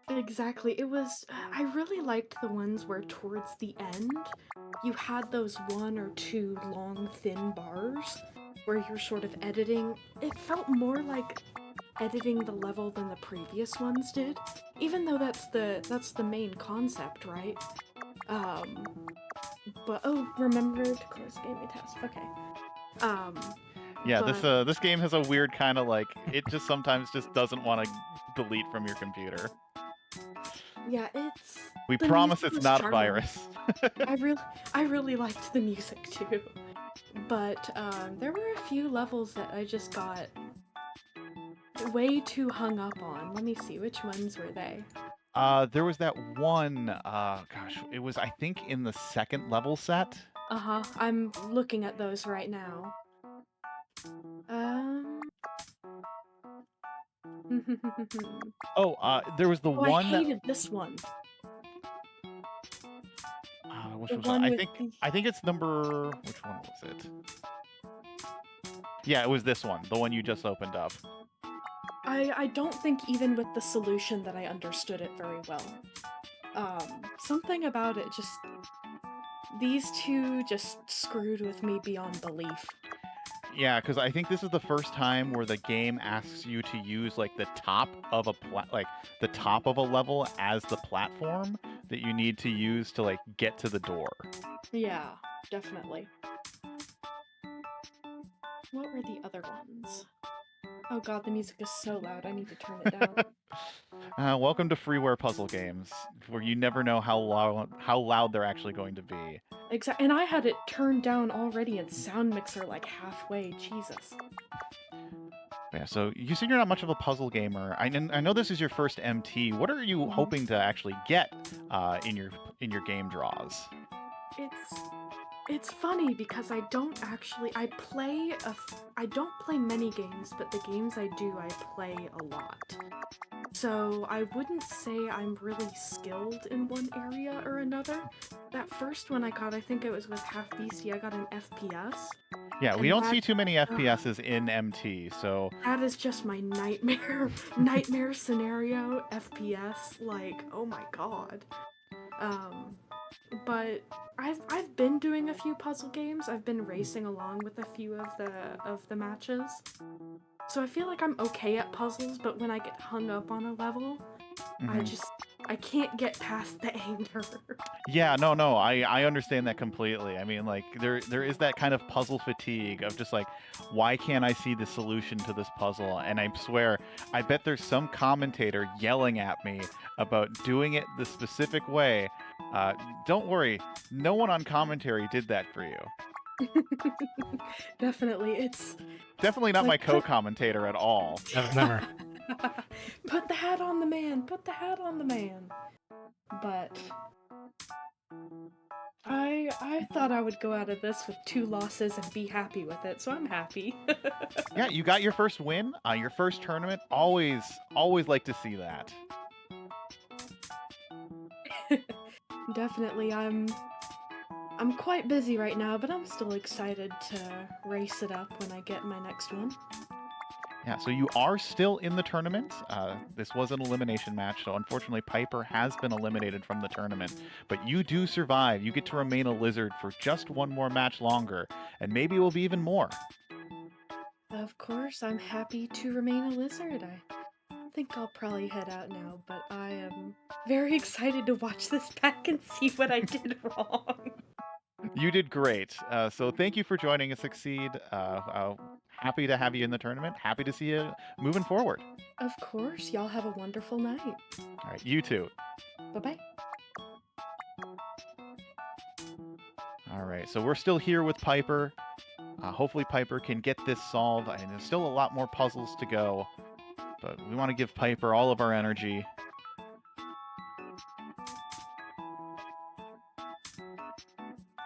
Exactly. I really liked the ones where towards the end you had those 1 or 2 long thin bars where you're sort of editing. It felt more like editing the level than the previous ones did, even though that's the main concept, right? But remember to close gaming task. Okay. Yeah, this game has a weird kind of like it just sometimes just doesn't want to delete from your computer. Yeah, we promise it's not a virus. I really liked the music too. But there were a few levels that I just got way too hung up on. Let me see, which ones were they? There was that one, gosh, it was, I think, in the 2nd level set. Uh-huh, I'm looking at those right now. There was the one I hated this one. Which The was one I with think the. I think it's number. Which one was it? Yeah, it was this one, the one you just opened up. I don't think even with the solution that I understood it very well. Something about it just. These two just screwed with me beyond belief. Yeah, because I think this is the first time where the game asks you to use like the top of a the top of a level as the platform that you need to use to like get to the door. Yeah, definitely. What were the other ones? Oh god, the music is so loud, I need to turn it down. Welcome to freeware puzzle games, where you never know how loud they're actually going to be. Exactly, and I had it turned down already in Sound Mixer like halfway, Jesus. Yeah, so you said you're not much of a puzzle gamer. I know this is your first MT. What are you hoping to actually get in your game draws? It's funny because I don't actually I don't play many games, but the games I do I play a lot. So I wouldn't say I'm really skilled in one area or another. That first one I got, I think it was with Half Beastie, I got an FPS. Yeah, we And don't that, see too many FPSs in MT, so that is just my nightmare scenario FPS, like, oh my god. But I've been doing a few puzzle games. I've been racing along with a few of the matches. So I feel like I'm okay at puzzles, but when I get hung up on a level, I can't get past the anger. yeah, no, I understand that completely. I mean, like there is that kind of puzzle fatigue of just like, why can't I see the solution to this puzzle? And I swear, I bet there's some commentator yelling at me about doing it the specific way. Don't worry, no one on commentary did that for you. Definitely, it's Definitely not my like co-commentator at all. Never. put the hat on the man. Put the hat on the man. But I thought I would go out of this with 2 losses and be happy with it, so I'm happy. Yeah, you got your first win, your first tournament. Always like to see that. Definitely, I'm quite busy right now, but I'm still excited to race it up when I get my next one. Yeah, so you are still in the tournament. This was an elimination match, so unfortunately Pieper has been eliminated from the tournament. But you do survive. You get to remain a lizard for just one more match longer, and maybe it will be even more. Of course, I'm happy to remain a lizard. I think I'll probably head out now, but I am very excited to watch this back and see what I did wrong. You did great. So thank you for joining us, Succeed. Happy to have you in the tournament. Happy to see you moving forward. Of course, y'all have a wonderful night. All right, you too. Bye-bye. All right, so we're still here with Pieper. Hopefully Pieper can get this solved. And there's still a lot more puzzles to go, but we want to give Pieper all of our energy.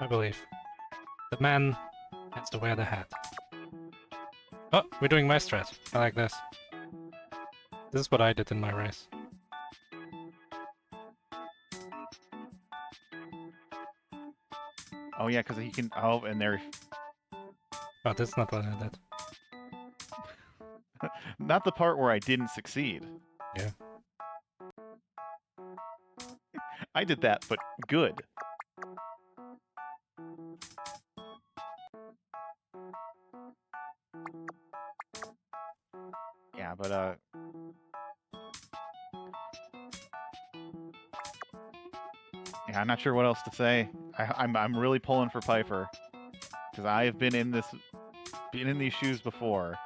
I believe. The man has to wear the hat. Oh, we're doing my strat. I like this. This is what I did in my race. Oh yeah, because he can. Oh, and there. Oh, that's not what I did. Not the part where I didn't succeed. Yeah. I did that, but good. Yeah, but yeah, I'm not sure what else to say. I'm really pulling for Pieper because I have been in these shoes before.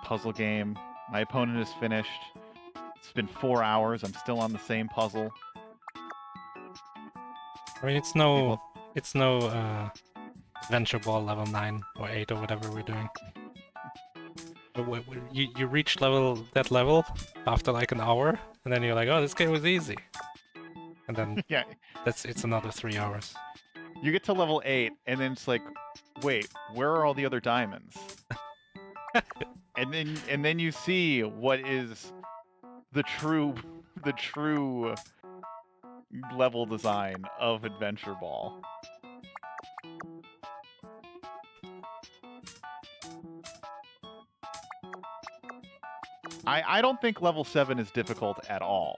Puzzle game. My opponent is finished. It's been 4 hours. I'm still on the same puzzle. I mean, it's no Adventure Ball level 9 or 8 or whatever we're doing. But you reach that level after like an hour, and then you're like, oh, this game was easy. And then Yeah, it's another 3 hours. you get to level 8, and then it's like, wait, where are all the other diamonds? and then you see what is the true level design of Adventure Ball. I don't think level 7 is difficult at all.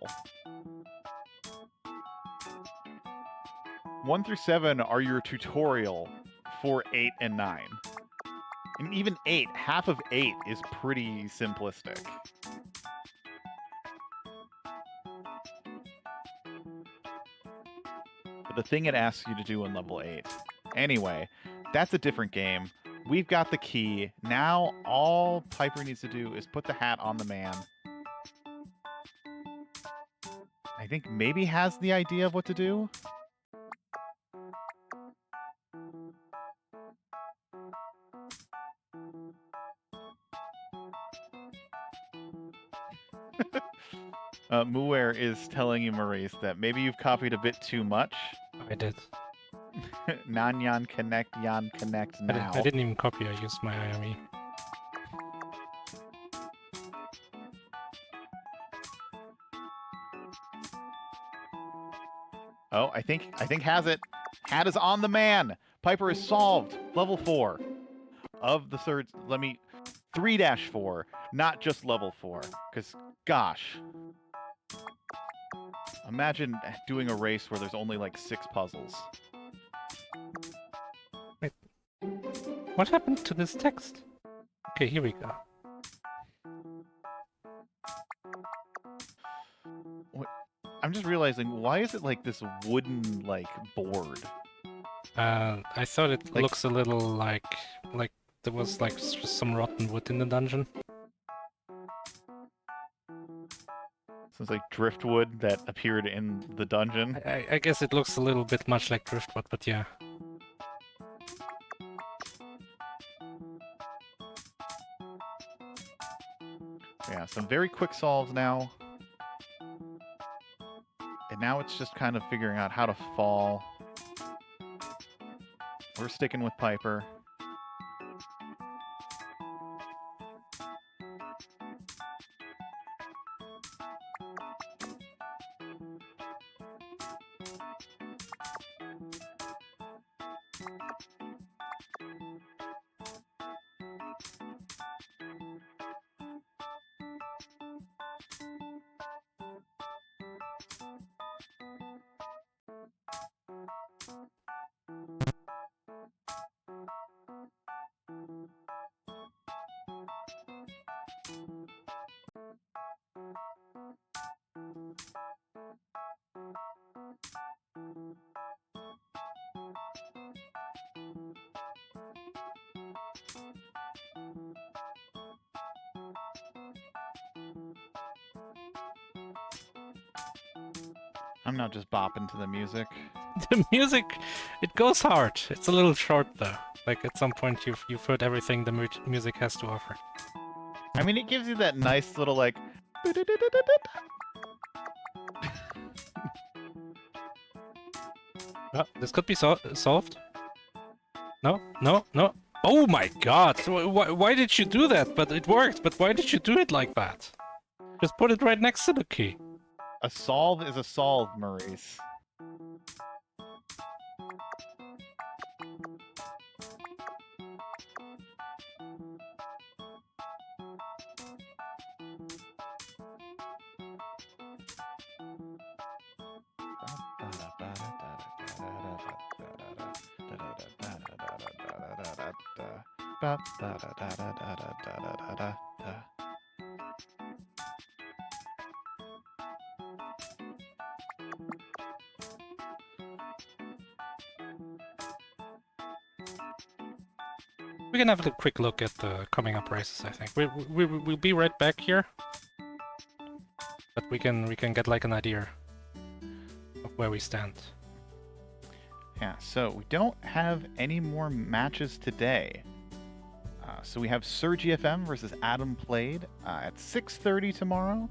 1 through 7 are your tutorial for 8 and 9. And even 8, half of 8 is pretty simplistic. But the thing it asks you to do in level 8. Anyway, that's a different game. We've got the key. Now all Pieper needs to do is put the hat on the man. I think maybe has the idea of what to do. Muer is telling you, Maurice, that maybe you've copied a bit too much. I did. Nyan connect, Yan connect now. I didn't even copy, I used my IME. Oh, I think has it. Hat is on the man. Pieper is solved. Level 4 of the third. 3-4, not just level 4. Because, gosh, imagine doing a race where there's only like 6 puzzles. Wait, what happened to this text? Okay, here we go. I'm just realizing, why is it like this wooden like board? I thought it looks a little like there was like just some rotten wood in the dungeon. Sounds like driftwood that appeared in the dungeon. I guess it looks a little bit much like driftwood, but yeah. Yeah, some very quick solves now. And now it's just kind of figuring out how to fall. We're sticking with Pieper. I'm not just bopping to the music. The music, it goes hard. It's a little short though. Like at some point you've heard everything the music has to offer. I mean, it gives you that nice little like. Oh, this could be solved. No, no, no. Oh my god! Why did you do that? But it worked. But why did you do it like that? Just put it right next to the key. A solve is a solve, Maurice. We can have a quick look at the coming up races, I think. We'll be right back here. But we can get like an idea of where we stand. Yeah, so we don't have any more matches today. So we have Surgy FM versus Adam Played at 6:30 tomorrow.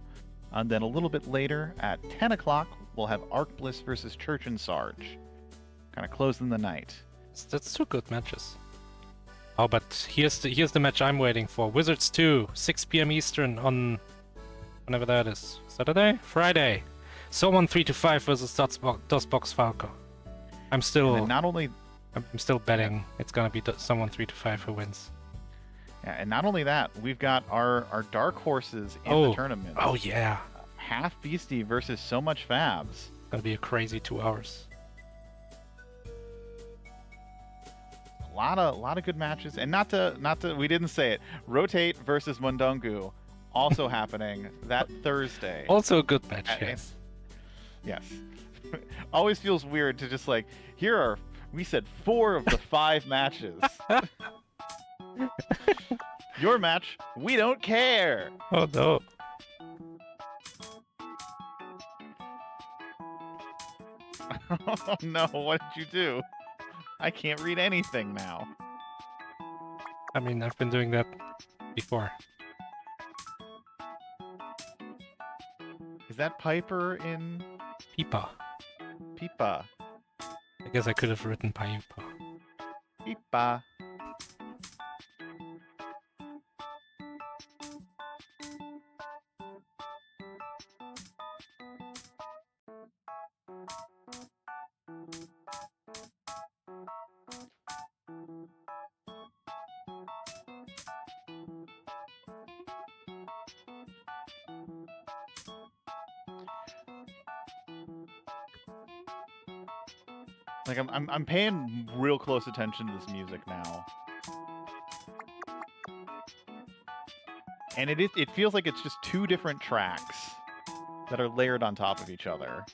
And then a little bit later at 10 o'clock, we'll have Arc Bliss versus Church and Sarge. Kind of closing the night. That's 2 good matches. Oh, but here's the match I'm waiting for. Wizards 2, 6 p.m. Eastern on whenever that is. Saturday? Friday. Someone 3 to 5 versus Dustbox Falco. I'm And still then not only betting it's gonna be someone 3 to 5 who wins. yeah, and not only that, we've got our dark horses in the tournament. Oh yeah. Half Beastie versus So Much Fabs. Gonna be a crazy 2 hours. A lot of good matches, and not to we didn't say it. Rotate versus Mundungu, also happening that Thursday. Also a good match, At- yes. Yes. Always feels weird to just like we said 4 of the 5 matches. Your match, we don't care. Oh no. Oh no, what did you do? I can't read anything now. I mean, I've been doing that before. Is that Pieper in Pieper. Pieper? I guess I could have written Pieper. Pieper. Like I'm paying real close attention to this music now. And it feels like it's just 2 different tracks that are layered on top of each other.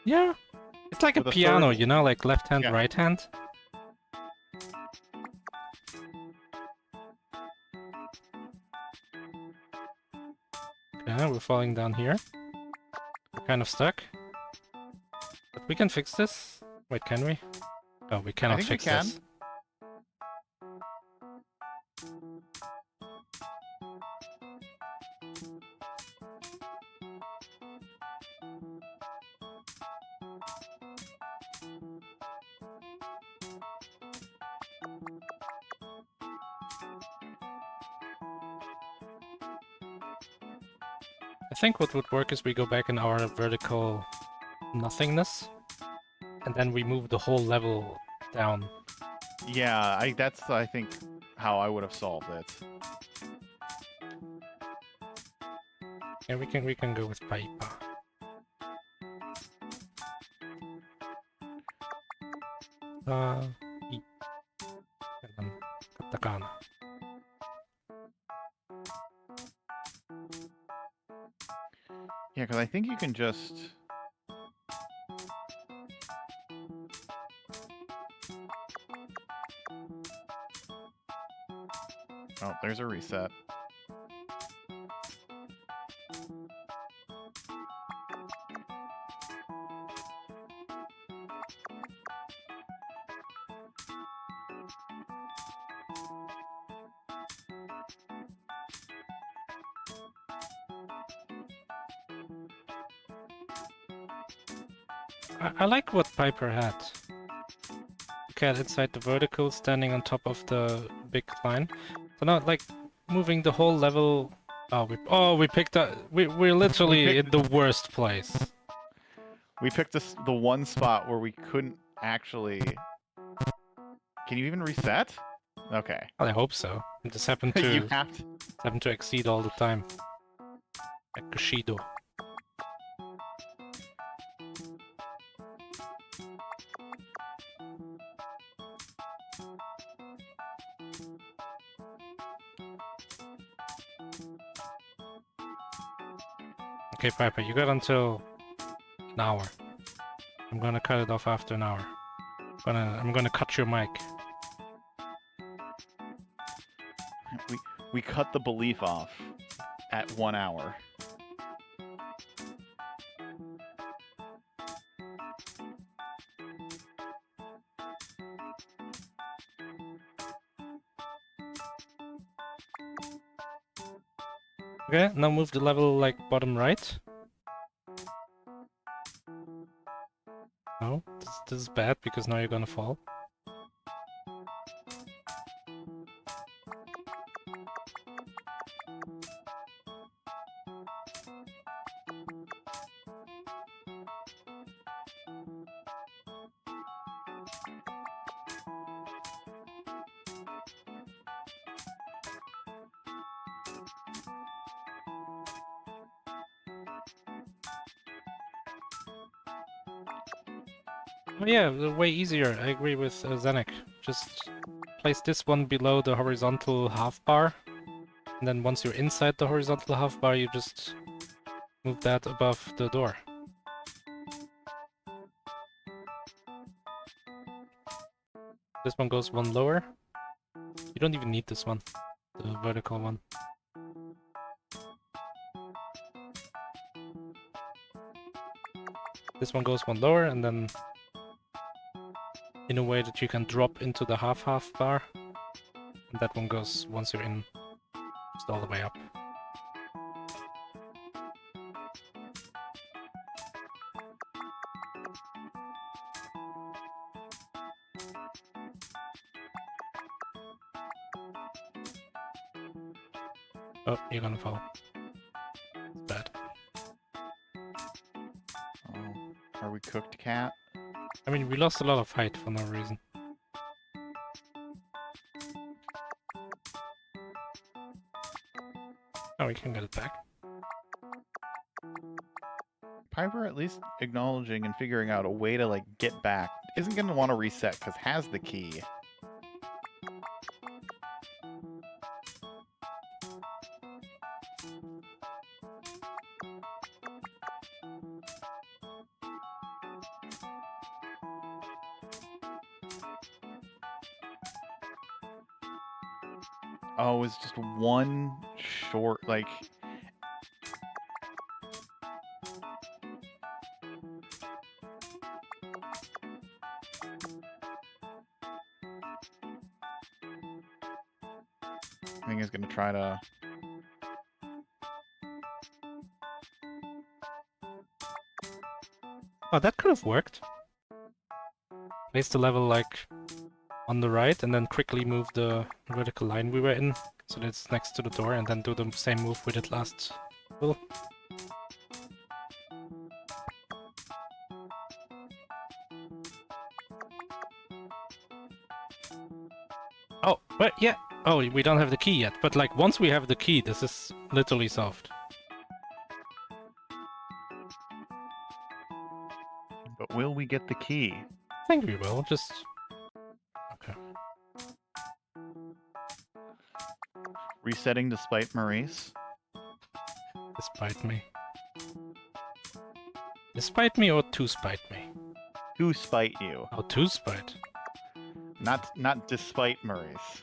Yeah. It's like a With a piano, third- you know, like left hand, Yeah. right hand. Okay, we're falling down here. We're kind of stuck. But we can fix this. Wait, can we? Oh, we cannot think we fix can. this. I think what would work is we go back in our vertical nothingness, and then we move the whole level down. Yeah, that's I think how I would have solved it. Yeah, we can go with Paipa. I. And then katakana. Yeah, because I think you can just... Oh, there's a reset. I like what Pieper had. Cat inside the vertical, standing on top of the big line. So now, like, moving the whole level... we picked up... We're literally in the worst place. We picked the one spot where we couldn't actually... Can you even reset? Okay. I hope so. It just happened You to... have to... happened to exceed all the time. Like Kushido. Okay, Piper, you got until an hour. I'm gonna cut it off after an hour. I'm gonna cut your mic. We cut the belief off at 1 hour. Okay, now move the level like bottom right. No, this is bad because now you're gonna fall. Oh yeah, way easier. I agree with Zenek. Just place this one below the horizontal half bar, and then once you're inside the horizontal half bar, you just move that above the door. This one goes one lower. You don't even need this one, the vertical one. This one goes one lower, and then in a way that you can drop into the half bar. And that one goes, once you're in, just all the way up. Oh, you're gonna fall. It's bad. Oh, are we cooked, cat? I mean, we lost a lot of height for no reason. Oh, we can get it back. Piper at least acknowledging and figuring out a way to, like, get back. Isn't going to want to reset because has the key. Oh, it's just one short, like... I think he's going to try to... Oh, that could have worked. Place the level, like, on the right, and then quickly move the vertical line we were in, so that it's next to the door, and then do the same move we did last level. Oh, but yeah. Oh, we don't have the key yet, but like, once we have the key, this is literally solved. But will we get the key? I think we will, just... Okay. Resetting despite Maurice. Despite me. Despite me or to spite me? To spite you. Oh, to spite. Not despite Maurice.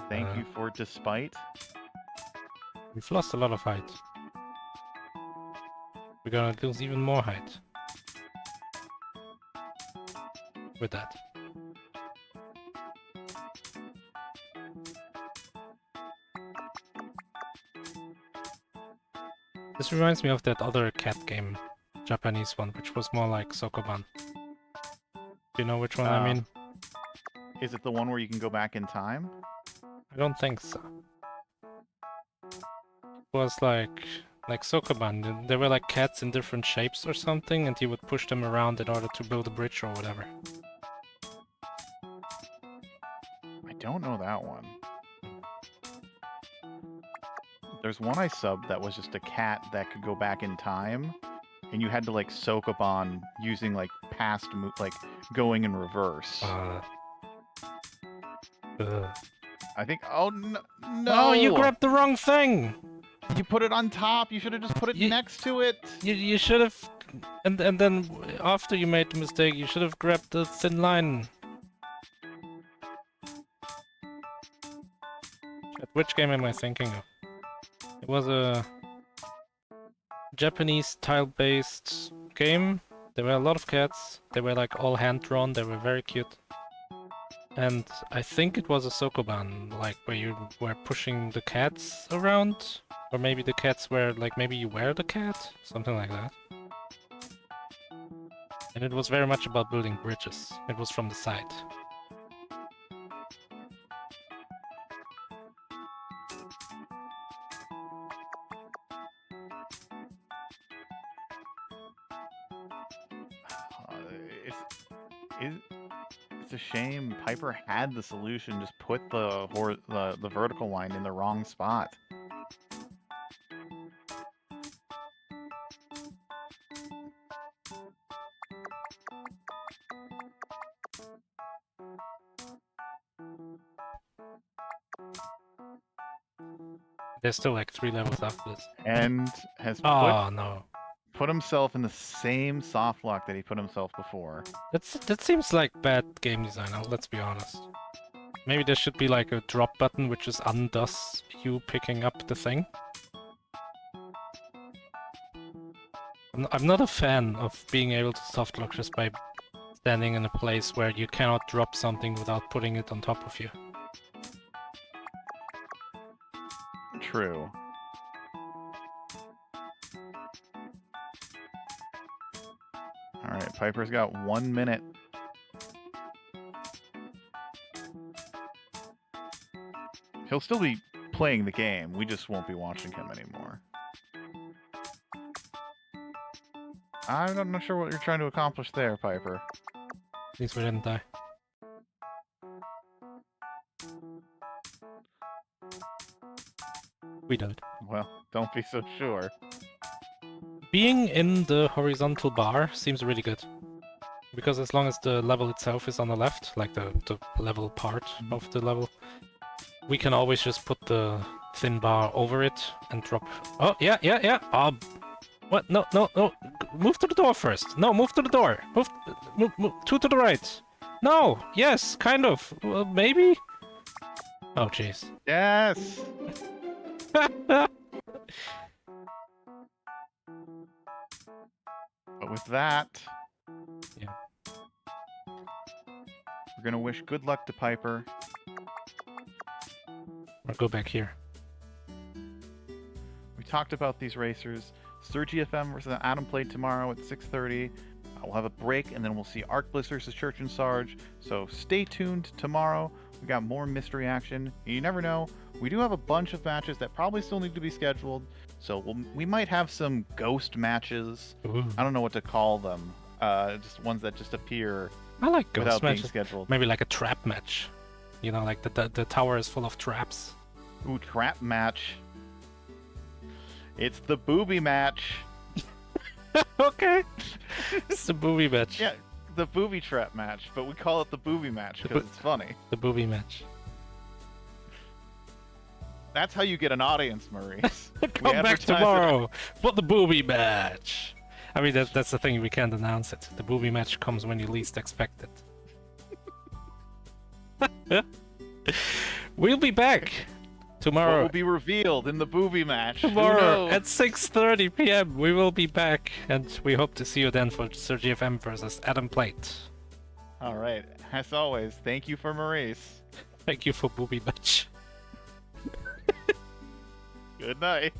Thank you for despite. We've lost a lot of height. We're gonna lose even more height. With that. This reminds me of that other cat game, Japanese one, which was more like Sokoban. Do you know which one I mean? Is it the one where you can go back in time? I don't think so. It was like Sokoban. There were like cats in different shapes or something, and you would push them around in order to build a bridge or whatever. I don't know that one. There's one I subbed that was just a cat that could go back in time, and you had to like soak up on using like past like going in reverse. I think. Oh no! Oh, you grabbed the wrong thing. You put it on top. You should have just put it next to it. You should have, and then after you made the mistake, you should have grabbed the thin line. Which game am I thinking of? It was a Japanese tile-based game. There were a lot of cats. They were like all hand-drawn. They were very cute. And I think it was a Sokoban, like where you were pushing the cats around. Or maybe the cats were like, maybe you were the cat? Something like that. And it was very much about building bridges. It was from the side. It's a shame. Pieper had the solution. Just put the vertical line in the wrong spot. There's still like 3 levels after this. And has Oh no. put himself in the same soft lock that he put himself before. That seems like bad game design, let's be honest. Maybe there should be like a drop button which just undoes you picking up the thing. I'm not a fan of being able to softlock just by standing in a place where you cannot drop something without putting it on top of you. True. Alright, Piper's got 1 minute. He'll still be playing the game, we just won't be watching him anymore. I'm not sure what you're trying to accomplish there, Pieper. At least we didn't die. We died. Well, don't be so sure. Being in the horizontal bar seems really good. Because as long as the level itself is on the left, like the level part of the level, we can always just put the thin bar over it and drop... Oh, yeah. What? No. Move to the door first. No, move to the door. Move 2 to the right. No, yes, kind of. Well, maybe? Oh, jeez. Yes! But with that... Yeah. We're gonna wish good luck to Pieper. Or go back here. We talked about these racers. Sergi FM versus Adam played tomorrow at 6:30. We'll have a break, and then we'll see Arc Bliss versus Church and Sarge. So stay tuned tomorrow. We got more mystery action. You never know. We do have a bunch of matches that probably still need to be scheduled. So we might have some ghost matches. Ooh. I don't know what to call them. Just ones that just appear I like ghost without being matches. scheduled. Maybe like a trap match. You know, like the tower is full of traps. Ooh, trap match. It's the booby match. Okay. It's the booby match. Yeah, the booby trap match, but we call it the booby match because it's funny. The booby match. That's how you get an audience, Maurice. Come back tomorrow for the booby match. I mean, that's the thing, we can't announce it. The booby match comes when you least expect it. We'll be back tomorrow. What will be revealed in the booby match? Tomorrow at 6:30 p.m. we will be back, and we hope to see you then for Sergi FM versus Adam Plate. All right. As always, thank you for Maurice. Thank you for booby match. Good night.